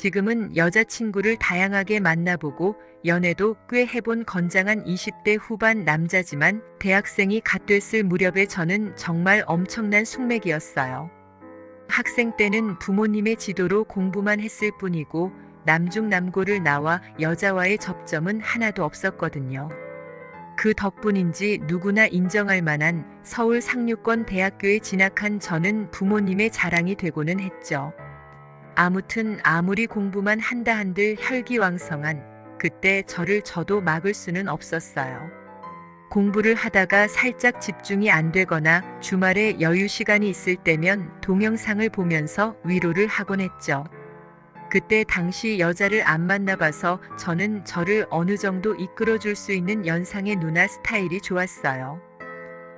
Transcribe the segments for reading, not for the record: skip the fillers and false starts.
지금은 여자친구를 다양하게 만나보고 연애도 꽤 해본 건장한 20대 후반 남자지만 대학생이 갓 됐을 무렵에 저는 정말 엄청난 숙맥이었어요. 학생 때는 부모님의 지도로 공부만 했을 뿐이고 남중남고를 나와 여자와의 접점은 하나도 없었거든요. 그 덕분인지 누구나 인정할 만한 서울 상류권 대학교에 진학한 저는 부모님의 자랑이 되고는 했죠. 아무튼 아무리 공부만 한다 한들 혈기왕성한 그때 저도 막을 수는 없었어요. 공부를 하다가 살짝 집중이 안 되거나 주말에 여유 시간이 있을 때면 동영상을 보면서 위로를 하곤 했죠. 그때 당시 여자를 안 만나봐서 저는 저를 어느 정도 이끌어줄 수 있는 연상의 누나 스타일이 좋았어요.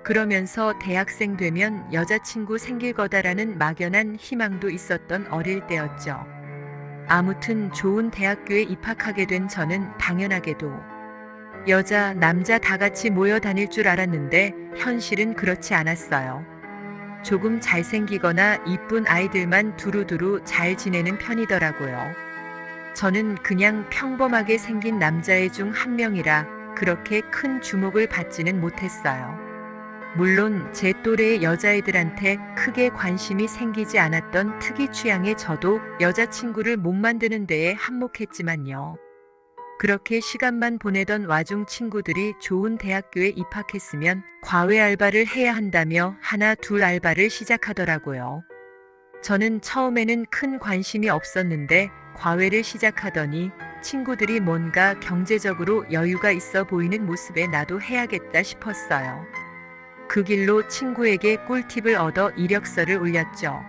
그러면서 대학생 되면 여자친구 생길 거다라는 막연한 희망도 있었던 어릴 때였죠. 아무튼 좋은 대학교에 입학하게 된 저는 당연하게도 여자, 남자 다 같이 모여 다닐 줄 알았는데 현실은 그렇지 않았어요. 조금 잘생기거나 이쁜 아이들만 두루두루 잘 지내는 편이더라고요. 저는 그냥 평범하게 생긴 남자애 중 한 명이라 그렇게 큰 주목을 받지는 못했어요. 물론 제 또래의 여자애들한테 크게 관심이 생기지 않았던 특이 취향의 저도 여자친구를 못 만드는 데에 한몫했지만요. 그렇게 시간만 보내던 와중 친구들이 좋은 대학교에 입학했으면 과외 알바를 해야 한다며 하나 둘 알바를 시작하더라고요. 저는 처음에는 큰 관심이 없었는데 과외를 시작하더니 친구들이 뭔가 경제적으로 여유가 있어 보이는 모습에 나도 해야겠다 싶었어요. 그 길로 친구에게 꿀팁을 얻어 이력서를 올렸죠.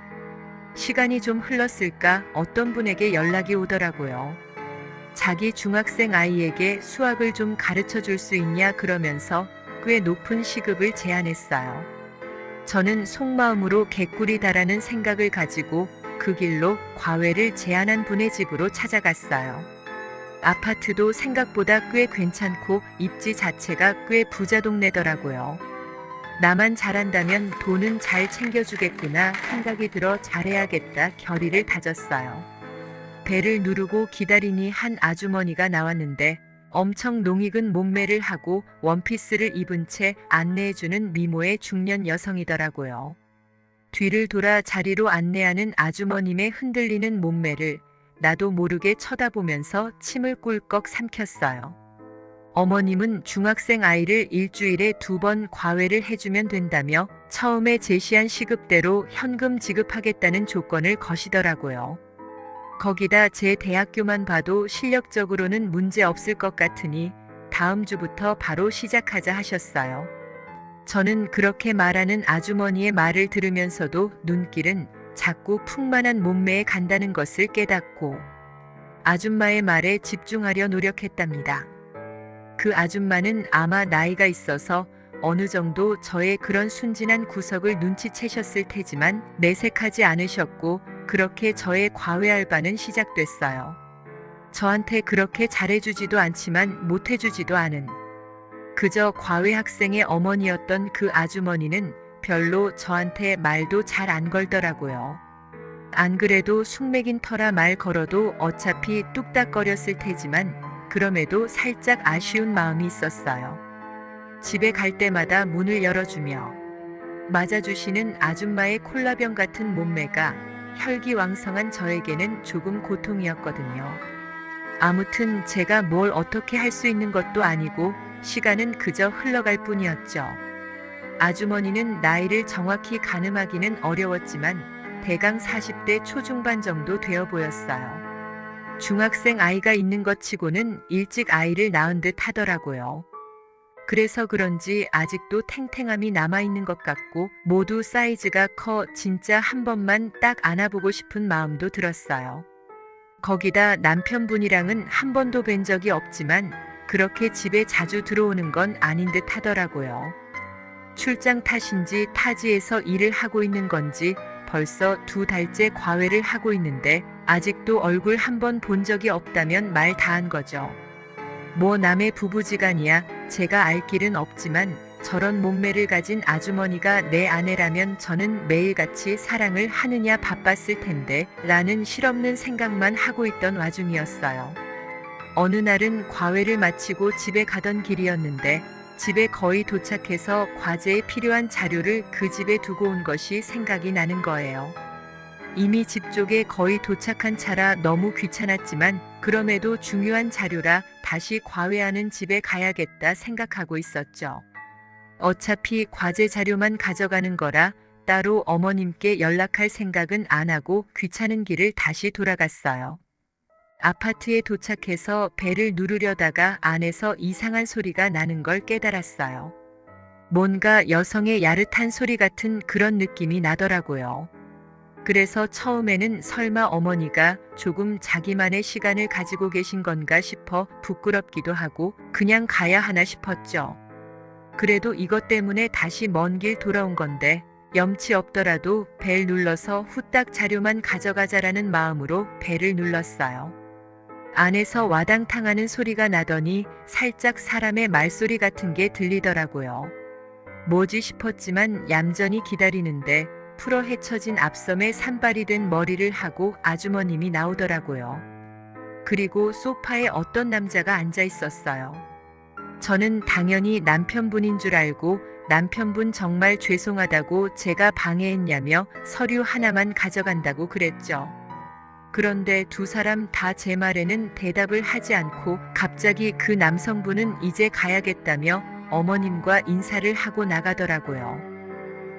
시간이 좀 흘렀을까 어떤 분에게 연락이 오더라고요. 자기 중학생 아이에게 수학을 좀 가르쳐 줄 수 있냐 그러면서 꽤 높은 시급을 제안했어요. 저는 속마음으로 개꿀이다라는 생각을 가지고 그 길로 과외를 제안한 분의 집으로 찾아갔어요. 아파트도 생각보다 꽤 괜찮고 입지 자체가 꽤 부자 동네더라고요. 나만 잘한다면 돈은 잘 챙겨주겠구나 생각이 들어 잘해야겠다 결의를 다졌어요. 배를 누르고 기다리니 한 아주머니가 나왔는데 엄청 농익은 몸매를 하고 원피스를 입은 채 안내해주는 미모의 중년 여성이더라고요. 뒤를 돌아 자리로 안내하는 아주머님의 흔들리는 몸매를 나도 모르게 쳐다보면서 침을 꿀꺽 삼켰어요. 어머님은 중학생 아이를 일주일에 2번 과외를 해주면 된다며 처음에 제시한 시급대로 현금 지급하겠다는 조건을 거시더라고요. 거기다 제 대학교만 봐도 실력적으로는 문제 없을 것 같으니 다음 주부터 바로 시작하자 하셨어요. 저는 그렇게 말하는 아주머니의 말을 들으면서도 눈길은 자꾸 풍만한 몸매에 간다는 것을 깨닫고 아줌마의 말에 집중하려 노력했답니다. 그 아줌마는 아마 나이가 있어서 어느 정도 저의 그런 순진한 구석을 눈치채셨을 테지만 내색하지 않으셨고 그렇게 저의 과외 알바는 시작됐어요. 저한테 그렇게 잘해주지도 않지만 못해주지도 않은 그저 과외 학생의 어머니였던 그 아주머니는 별로 저한테 말도 잘 안 걸더라고요. 안 그래도 숙맥인 터라 말 걸어도 어차피 뚝딱거렸을 테지만 그럼에도 살짝 아쉬운 마음이 있었어요. 집에 갈 때마다 문을 열어주며 맞아주시는 아줌마의 콜라병 같은 몸매가 혈기왕성한 저에게는 조금 고통이었거든요. 아무튼 제가 뭘 어떻게 할 수 있는 것도 아니고 시간은 그저 흘러갈 뿐이었죠. 아주머니는 나이를 정확히 가늠하기는 어려웠지만 대강 40대 초중반 정도 되어 보였어요. 중학생 아이가 있는 것 치고는 일찍 아이를 낳은 듯 하더라고요. 그래서 그런지 아직도 탱탱함이 남아있는 것 같고 모두 사이즈가 커 진짜 한 번만 딱 안아보고 싶은 마음도 들었어요. 거기다 남편분이랑은 한 번도 뵌 적이 없지만 그렇게 집에 자주 들어오는 건 아닌 듯 하더라고요. 출장 탓인지 타지에서 일을 하고 있는 건지 벌써 2달째 과외를 하고 있는데 아직도 얼굴 한 번 본 적이 없다면 말 다 한 거죠. 뭐 남의 부부지간이야 제가 알 길은 없지만 저런 몸매를 가진 아주머니가 내 아내라면 저는 매일같이 사랑을 하느냐 바빴을 텐데 라는 실없는 생각만 하고 있던 와중이었어요. 어느 날은 과외를 마치고 집에 가던 길이었는데 집에 거의 도착해서 과제에 필요한 자료를 그 집에 두고 온 것이 생각이 나는 거예요. 이미 집 쪽에 거의 도착한 차라 너무 귀찮았지만 그럼에도 중요한 자료라 다시 과외하는 집에 가야겠다 생각하고 있었죠. 어차피 과제 자료만 가져가는 거라 따로 어머님께 연락할 생각은 안 하고 귀찮은 길을 다시 돌아갔어요. 아파트에 도착해서 벨을 누르려다가 안에서 이상한 소리가 나는 걸 깨달았어요. 뭔가 여성의 야릇한 소리 같은 그런 느낌이 나더라고요. 그래서 처음에는 설마 어머니가 조금 자기만의 시간을 가지고 계신 건가 싶어 부끄럽기도 하고 그냥 가야 하나 싶었죠. 그래도 이것 때문에 다시 먼 길 돌아온 건데 염치 없더라도 벨 눌러서 후딱 자료만 가져가자라는 마음으로 벨을 눌렀어요. 안에서 와당탕하는 소리가 나더니 살짝 사람의 말소리 같은 게 들리더라고요. 뭐지 싶었지만 얌전히 기다리는데 풀어 헤쳐진 앞섬에 산발이 된 머리를 하고 아주머님이 나오더라고요. 그리고 소파에 어떤 남자가 앉아 있었어요. 저는 당연히 남편분인 줄 알고 남편분 정말 죄송하다고 제가 방해했냐며 서류 하나만 가져간다고 그랬죠. 그런데 두 사람 다 제 말에는 대답을 하지 않고 갑자기 그 남성분은 이제 가야겠다며 어머님과 인사를 하고 나가더라고요.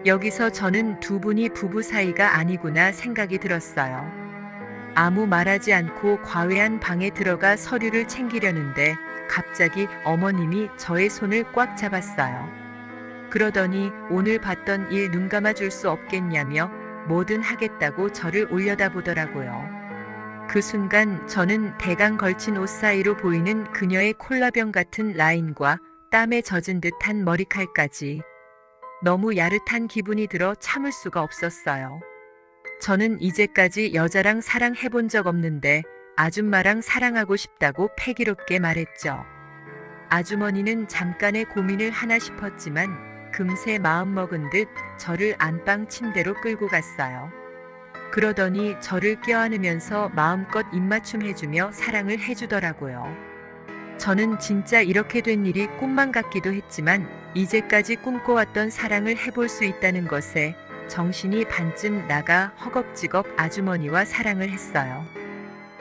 여기서 저는 두 분이 부부 사이가 아니구나 생각이 들었어요. 아무 말하지 않고 과외한 방에 들어가 서류를 챙기려는데 갑자기 어머님이 저의 손을 꽉 잡았어요. 그러더니 오늘 봤던 일 눈 감아줄 수 없겠냐며 뭐든 하겠다고 저를 올려다보더라고요. 그 순간 저는 대강 걸친 옷 사이로 보이는 그녀의 콜라병 같은 라인과 땀에 젖은 듯한 머리칼까지 너무 야릇한 기분이 들어 참을 수가 없었어요. 저는 이제까지 여자랑 사랑해본 적 없는데 아줌마랑 사랑하고 싶다고 패기롭게 말했죠. 아주머니는 잠깐의 고민을 하나 싶었지만 금세 마음먹은 듯 저를 안방 침대로 끌고 갔어요. 그러더니 저를 껴안으면서 마음껏 입맞춤 해주며 사랑을 해주더라고요. 저는 진짜 이렇게 된 일이 꿈만 같기도 했지만 이제까지 꿈꿔왔던 사랑을 해볼 수 있다는 것에 정신이 반쯤 나가 허겁지겁 아주머니와 사랑을 했어요.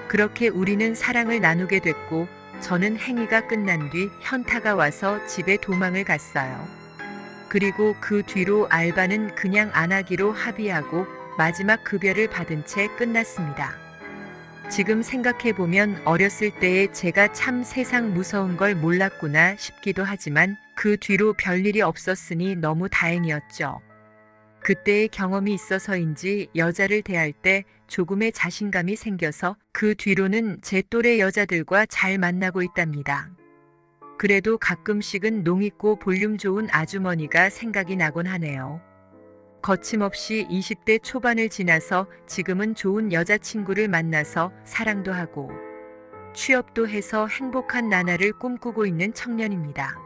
그렇게 우리는 사랑을 나누게 됐고 저는 행위가 끝난 뒤 현타가 와서 집에 도망을 갔어요. 그리고 그 뒤로 알바는 그냥 안 하기로 합의하고 마지막 급여를 받은 채 끝났습니다. 지금 생각해보면 어렸을 때에 제가 참 세상 무서운 걸 몰랐구나 싶기도 하지만 그 뒤로 별일이 없었으니 너무 다행이었죠. 그때의 경험이 있어서인지 여자를 대할 때 조금의 자신감이 생겨서 그 뒤로는 제 또래 여자들과 잘 만나고 있답니다. 그래도 가끔씩은 농있고 볼륨 좋은 아주머니가 생각이 나곤 하네요. 거침없이 20대 초반을 지나서 지금은 좋은 여자친구를 만나서 사랑도 하고 취업도 해서 행복한 나날을 꿈꾸고 있는 청년입니다.